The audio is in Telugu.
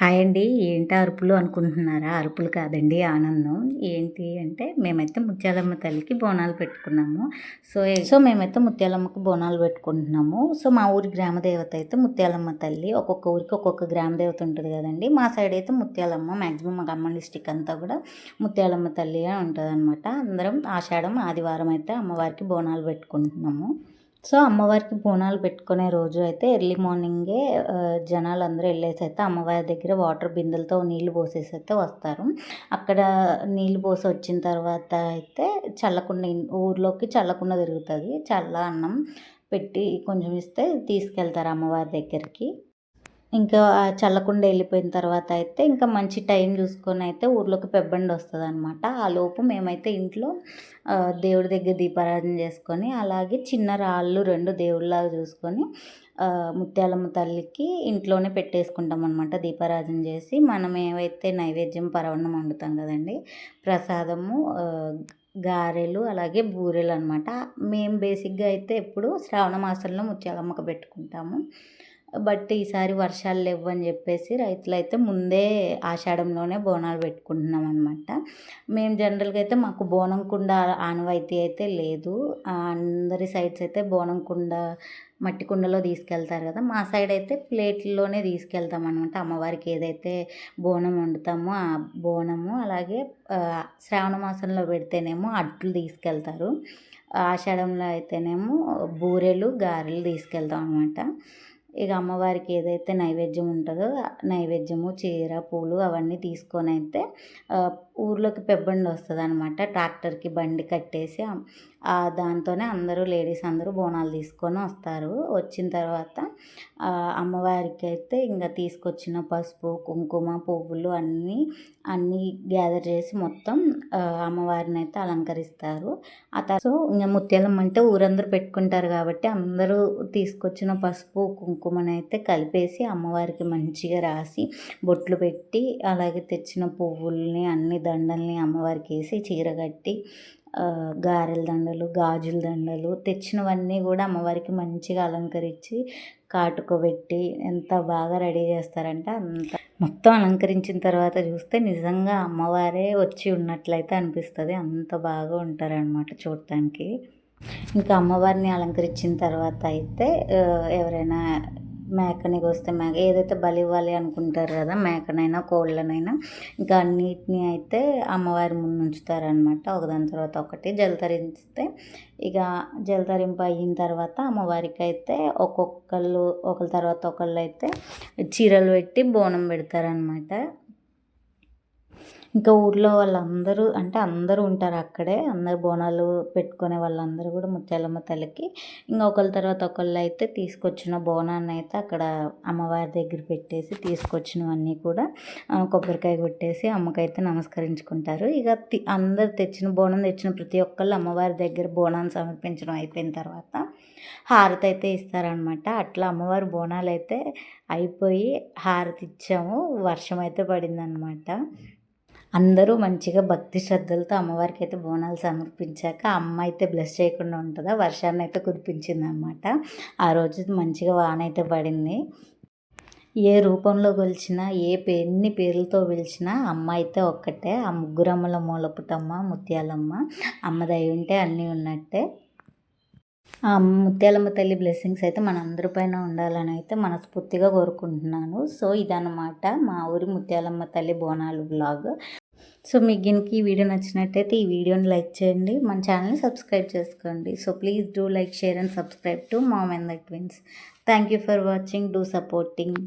హాయ్ అండి. ఏంటి అరుపులు అనుకుంటున్నారా? అరుపులు కాదండి, ఆనందం. ఏంటి అంటే మేమైతే ముత్యాలమ్మ తల్లికి బోనాలు పెట్టుకున్నాము. మేమైతే ముత్యాలమ్మకి బోనాలు పెట్టుకుంటున్నాము. మా ఊరి గ్రామదేవత అయితే ముత్యాలమ్మ తల్లి. ఒక్కొక్క ఊరికి ఒక్కొక్క గ్రామదేవత ఉంటుంది కదండి. మా సైడ్ అయితే ముత్యాలమ్మ, మ్యాక్సిమం మా ఖమ్మం డిస్టిక్ అంతా కూడా ముత్యాలమ్మ తల్లి ఉంటుంది అనమాట. అందరం ఆషాఢం ఆదివారం అయితే అమ్మవారికి బోనాలు పెట్టుకుంటున్నాము. అమ్మవారికి బోనాలు పెట్టుకునే రోజు అయితే ఎర్లీ మార్నింగే జనాలు అందరూ వెళ్ళేసి అయితే అమ్మవారి దగ్గర వాటర్ బిందెలతో నీళ్లు పోసేసి అయితే వస్తారు. అక్కడ నీళ్లు పోసి వచ్చిన తర్వాత అయితే చల్లకుండ ఊర్లోకి చల్లకుండ తిరుగుతుంది. చల్ల అన్నం పెట్టి కొంచెం ఇస్తే తీసుకెళ్తారు అమ్మవారి దగ్గరికి. ఇంకా చల్లకుండా వెళ్ళిపోయిన తర్వాత అయితే ఇంకా మంచి టైం చూసుకొని అయితే ఊర్లోకి పెబ్బండి వస్తుంది అనమాట. ఆ లోపు మేమైతే ఇంట్లో దేవుడి దగ్గర దీపారాధన చేసుకొని, అలాగే చిన్న రాళ్ళు 2 దేవుళ్ళలాగా చూసుకొని ముత్యాలమ్మ తల్లికి ఇంట్లోనే పెట్టేసుకుంటాం అనమాట. దీపారాధన చేసి మనం ఏవైతే నైవేద్యం పరవన్నం వండుతాం కదండి, ప్రసాదము, గారెలు అలాగే బూరెలు అనమాట. మేము బేసిక్గా అయితే ఎప్పుడు శ్రావణ మాసంలో ముత్యాలమ్మకు పెట్టుకుంటాము. బట్ ఈసారి వర్షాలు లేవని చెప్పేసి రైతులైతే ముందే ఆషాఢంలోనే బోనాలు పెట్టుకుంటున్నాం అనమాట. మేము జనరల్గా అయితే మాకు బోనం కుండ ఆనవాయితీ అయితే లేదు. అందరి సైడ్స్ అయితే బోనం కుండ మట్టి కుండలో తీసుకెళ్తారు కదా, మా సైడ్ అయితే ప్లేట్లలోనే తీసుకెళ్తాం అనమాట. అమ్మవారికి ఏదైతే బోనం వండుతామో ఆ బోనము, అలాగే శ్రావణ మాసంలో పెడితేనేమో అట్లు తీసుకెళ్తారు. ఆషాఢంలో అయితేనేమో బూరెలు, గారెలు తీసుకెళ్తాం అనమాట. ఇక అమ్మవారికి ఏదైతే నైవేద్యం ఉంటుందో నైవేద్యము, చీర, పూలు అవన్నీ తీసుకొని అయితే ఊర్లోకి పెబ్బండి వస్తుంది అనమాట. ట్రాక్టర్కి బండి కట్టేసి దాంతోనే అందరూ లేడీస్ అందరూ బోనాలు తీసుకొని వస్తారు. వచ్చిన తర్వాత అమ్మవారికి అయితే ఇంకా తీసుకొచ్చిన పసుపు, కుంకుమ, పువ్వులు అన్నీ గ్యాదర్ చేసి మొత్తం అమ్మవారిని అయితే అలంకరిస్తారు. ఆ తర్వాత ఇంకా ముత్యాలమ్మ అంటే ఊరందరూ పెట్టుకుంటారు కాబట్టి అందరూ తీసుకొచ్చిన పసుపు, కుంకుమని అయితే కలిపేసి అమ్మవారికి మంచిగా రాసి బొట్లు పెట్టి, అలాగే తెచ్చిన పువ్వుల్ని అన్ని దండల్ని అమ్మవారికి వేసి చీర కట్టి, గారెల దండలు, గాజుల దండలు తెచ్చినవన్నీ కూడా అమ్మవారికి మంచిగా అలంకరించి కాటుకోబెట్టి ఎంత బాగా రెడీ చేస్తారంటే అంత మొత్తం అలంకరించిన తర్వాత చూస్తే నిజంగా అమ్మవారే వచ్చి ఉన్నట్లయితే అనిపిస్తుంది. అంత బాగా ఉంటారనమాట చూడటానికి. ఇంకా అమ్మవారిని అలంకరించిన తర్వాత అయితే ఎవరైనా మేకని కోస్తే ఏదైతే బలి ఇవ్వాలి అనుకుంటారు కదా, మేకనైనా కోళ్ళనైనా ఇంకా అన్నిటిని అయితే అమ్మవారి ముందు ఉంచుతారనమాట. ఒకదాని తర్వాత ఒకటి జలతరిస్తే ఇక జలతరింపు అయిన తర్వాత అమ్మవారికి అయితే ఒకరి తర్వాత ఒకళ్ళు అయితే చీరలు పెట్టి బోనం పెడతారనమాట. ఇంకా ఊర్లో వాళ్ళందరూ అంటే అందరూ ఉంటారు అక్కడే. అందరు బోనాలు పెట్టుకునే వాళ్ళందరూ కూడా ముత్యాలమ్మ తల్లికి ఇంకా ఒకళ్ళ తర్వాత ఒకళ్ళు అయితే తీసుకొచ్చిన బోనాన్ని అయితే అక్కడ అమ్మవారి దగ్గర పెట్టేసి తీసుకొచ్చినవన్నీ కూడా కొబ్బరికాయ కొట్టేసి అమ్మకైతే నమస్కరించుకుంటారు. ఇక అందరు బోనం తెచ్చిన ప్రతి ఒక్కళ్ళు అమ్మవారి దగ్గర బోనాన్ని సమర్పించడం అయిపోయిన తర్వాత హారతి అయితే ఇస్తారనమాట. అట్లా అమ్మవారి బోనాలు అయితే అయిపోయి హారతి ఇచ్చాము. వర్షం అయితే పడిందనమాట. అందరూ మంచిగా భక్తి శ్రద్ధలతో అమ్మవారికి అయితే బోనాలు సమర్పించాక అమ్మ అయితే బ్లెస్ చేయకుండా ఉంటుందా, వర్షాన్ని అయితే కురిపించింది అనమాట. ఆ రోజు మంచిగా వాన అయితే పడింది. ఏ రూపంలో కొలిచినా ఎన్ని పేర్లతో పిలిచినా అమ్మ అయితే ఒక్కటే. ఆ ముగ్గురమ్మల మూలపుటమ్మ ముత్యాలమ్మ. అమ్మ దయ ఉంటే అన్నీ ఉన్నట్టే. ఆ ముత్యాలమ్మ తల్లి బ్లెస్సింగ్స్ అయితే మనందరి పైన ఉండాలని అయితే మనస్ఫూర్తిగా కోరుకుంటున్నాను. ఇదన్నమాట మా ఊరి ముత్యాలమ్మ తల్లి బోనాలు బ్లాగ్. మీకు గినికి ఈ వీడియో నచ్చినట్టయితే ఈ వీడియోని లైక్ చేయండి, మన ఛానల్ని సబ్స్క్రైబ్ చేసుకోండి. Please do like, share and subscribe to mom and the twins. Thank you for watching. Do supporting.